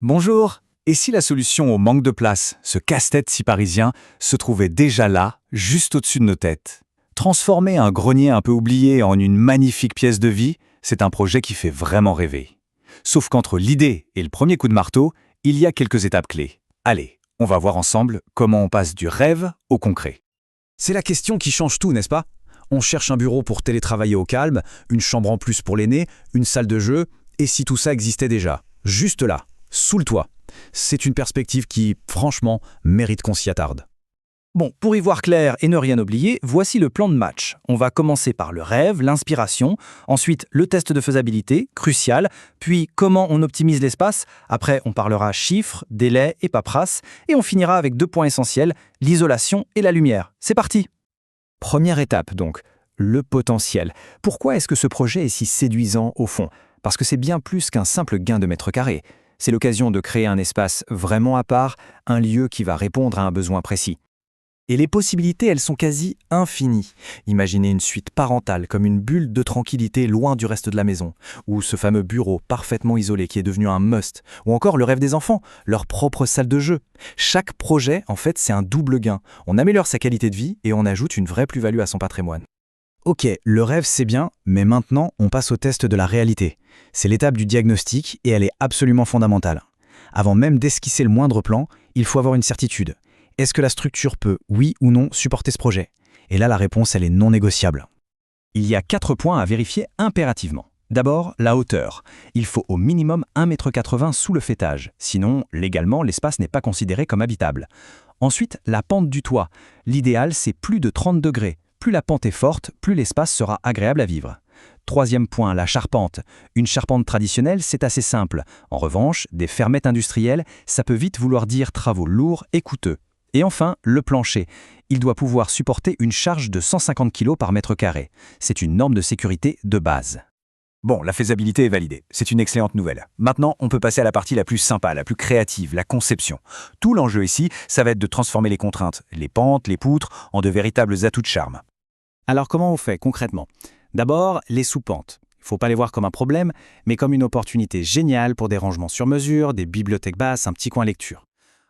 Bonjour. Et si la solution au manque de place, ce casse-tête si parisien, se trouvait déjà là, juste au-dessus de nos têtes? Transformer un grenier un peu oublié en une magnifique pièce de vie, c'est un projet qui fait vraiment rêver. Sauf qu'entre l'idée et le premier coup de marteau, il y a quelques étapes clés. Allez, on va voir ensemble comment on passe du rêve au concret. C'est la question qui change tout, n'est-ce pas? On cherche un bureau pour télétravailler au calme, une chambre en plus pour l'aîné, une salle de jeu, et si tout ça existait déjà, juste là, sous le toit. C'est une perspective qui, franchement, mérite qu'on s'y attarde. Bon, pour y voir clair et ne rien oublier, voici le plan de match. On va commencer par le rêve, l'inspiration, ensuite le test de faisabilité, crucial, puis comment on optimise l'espace, après on parlera chiffres, délais et paperasse, et on finira avec 2 points essentiels, l'isolation et la lumière. C'est parti! Première étape donc, le potentiel. Pourquoi est-ce que ce projet est si séduisant au fond? Parce que c'est bien plus qu'un simple gain de mètres carrés. C'est l'occasion de créer un espace vraiment à part, un lieu qui va répondre à un besoin précis. Et les possibilités, elles sont quasi infinies. Imaginez une suite parentale comme une bulle de tranquillité loin du reste de la maison, ou ce fameux bureau parfaitement isolé qui est devenu un must, ou encore le rêve des enfants, leur propre salle de jeu. Chaque projet, en fait, c'est un double gain. On améliore sa qualité de vie et on ajoute une vraie plus-value à son patrimoine. Ok, le rêve c'est bien, mais maintenant on passe au test de la réalité. C'est l'étape du diagnostic et elle est absolument fondamentale. Avant même d'esquisser le moindre plan, il faut avoir une certitude. Est-ce que la structure peut, oui ou non, supporter ce projet? Et là la réponse elle est non négociable. Il y a 4 points à vérifier impérativement. D'abord, la hauteur. Il faut au minimum 1,80 m sous le faîtage, sinon légalement l'espace n'est pas considéré comme habitable. Ensuite, la pente du toit. L'idéal c'est plus de 30 degrés. Plus la pente est forte, plus l'espace sera agréable à vivre. Troisième point, la charpente. Une charpente traditionnelle, c'est assez simple. En revanche, des fermettes industrielles, ça peut vite vouloir dire travaux lourds et coûteux. Et enfin, le plancher. Il doit pouvoir supporter une charge de 150 kg par mètre carré. C'est une norme de sécurité de base. Bon, la faisabilité est validée. C'est une excellente nouvelle. Maintenant, on peut passer à la partie la plus sympa, la plus créative, la conception. Tout l'enjeu ici, ça va être de transformer les contraintes, les pentes, les poutres, en de véritables atouts de charme. Alors comment on fait concrètement? D'abord, les sous-pentes. Il ne faut pas les voir comme un problème, mais comme une opportunité géniale pour des rangements sur mesure, des bibliothèques basses, un petit coin lecture.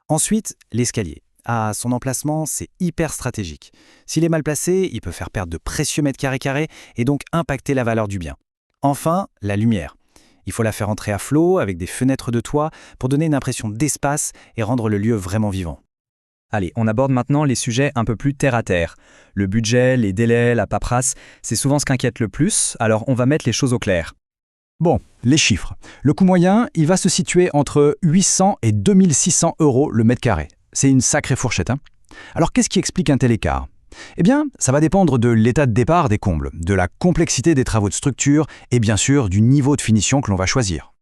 Ensuite, l'escalier. Ah, son emplacement, c'est hyper stratégique. S'il est mal placé, il peut faire perdre de précieux mètres carrés et donc impacter la valeur du bien. Enfin, la lumière. Il faut la faire entrer à flot avec des fenêtres de toit pour donner une impression d'espace et rendre le lieu vraiment vivant. Allez, on aborde maintenant les sujets un peu plus terre-à-terre. Le budget, les délais, la paperasse, c'est souvent ce qui inquiète le plus, alors on va mettre les choses au clair. Bon, les chiffres. Le coût moyen, il va se situer entre 800 et 2600 € le mètre carré. C'est une sacrée fourchette, hein? Alors qu'est-ce qui explique un tel écart? Eh bien, ça va dépendre de l'état de départ des combles, de la complexité des travaux de structure et bien sûr du niveau de finition que l'on va choisir.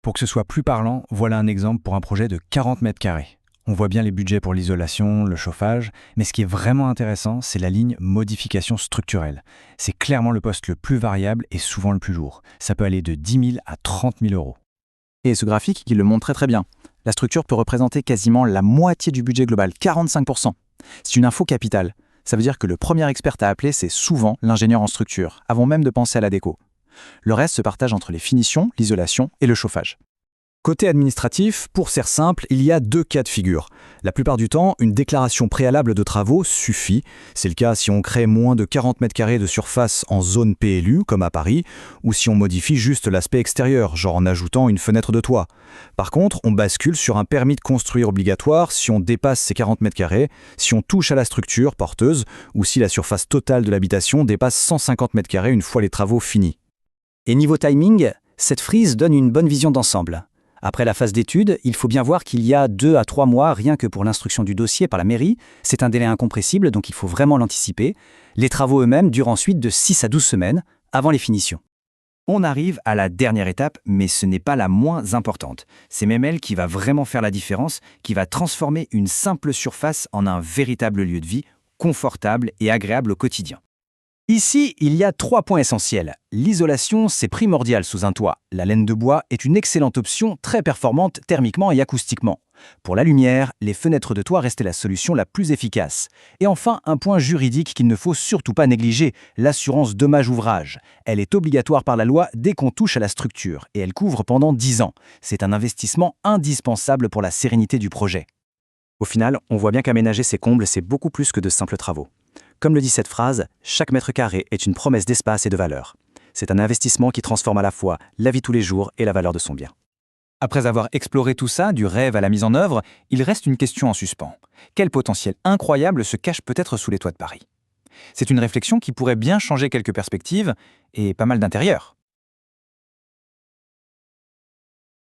Pour que ce soit plus parlant, voilà un exemple pour un projet de 40 mètres carrés. On voit bien les budgets pour l'isolation, le chauffage, mais ce qui est vraiment intéressant, c'est la ligne modification structurelle. C'est clairement le poste le plus variable et souvent le plus lourd. Ça peut aller de 10 000 à 30 000 €. Et ce graphique, il le montre très bien. La structure peut représenter quasiment la moitié du budget global, 45%. C'est une info capitale. Ça veut dire que le premier expert à appeler, c'est souvent l'ingénieur en structure, avant même de penser à la déco. Le reste se partage entre les finitions, l'isolation et le chauffage. Côté administratif, pour faire simple, il y a 2 cas de figure. La plupart du temps, une déclaration préalable de travaux suffit. C'est le cas si on crée moins de 40 mètres carrés de surface en zone PLU, comme à Paris, ou si on modifie juste l'aspect extérieur, genre en ajoutant une fenêtre de toit. Par contre, on bascule sur un permis de construire obligatoire si on dépasse ces 40 mètres carrés, si on touche à la structure porteuse, ou si la surface totale de l'habitation dépasse 150 mètres carrés une fois les travaux finis. Et niveau timing, cette frise donne une bonne vision d'ensemble. Après la phase d'étude, il faut bien voir qu'il y a 2 à 3 mois rien que pour l'instruction du dossier par la mairie. C'est un délai incompressible, donc il faut vraiment l'anticiper. Les travaux eux-mêmes durent ensuite de 6 à 12 semaines, avant les finitions. On arrive à la dernière étape, mais ce n'est pas la moins importante. C'est même elle qui va vraiment faire la différence, qui va transformer une simple surface en un véritable lieu de vie, confortable et agréable au quotidien. Ici, il y a 3 points essentiels. L'isolation, c'est primordial sous un toit. La laine de bois est une excellente option, très performante thermiquement et acoustiquement. Pour la lumière, les fenêtres de toit restaient la solution la plus efficace. Et enfin, un point juridique qu'il ne faut surtout pas négliger, l'assurance dommage-ouvrage. Elle est obligatoire par la loi dès qu'on touche à la structure, et elle couvre pendant 10 ans. C'est un investissement indispensable pour la sérénité du projet. Au final, on voit bien qu'aménager ces combles, c'est beaucoup plus que de simples travaux. Comme le dit cette phrase, chaque mètre carré est une promesse d'espace et de valeur. C'est un investissement qui transforme à la fois la vie tous les jours et la valeur de son bien. Après avoir exploré tout ça, du rêve à la mise en œuvre, il reste une question en suspens. Quel potentiel incroyable se cache peut-être sous les toits de Paris? C'est une réflexion qui pourrait bien changer quelques perspectives et pas mal d'intérieurs.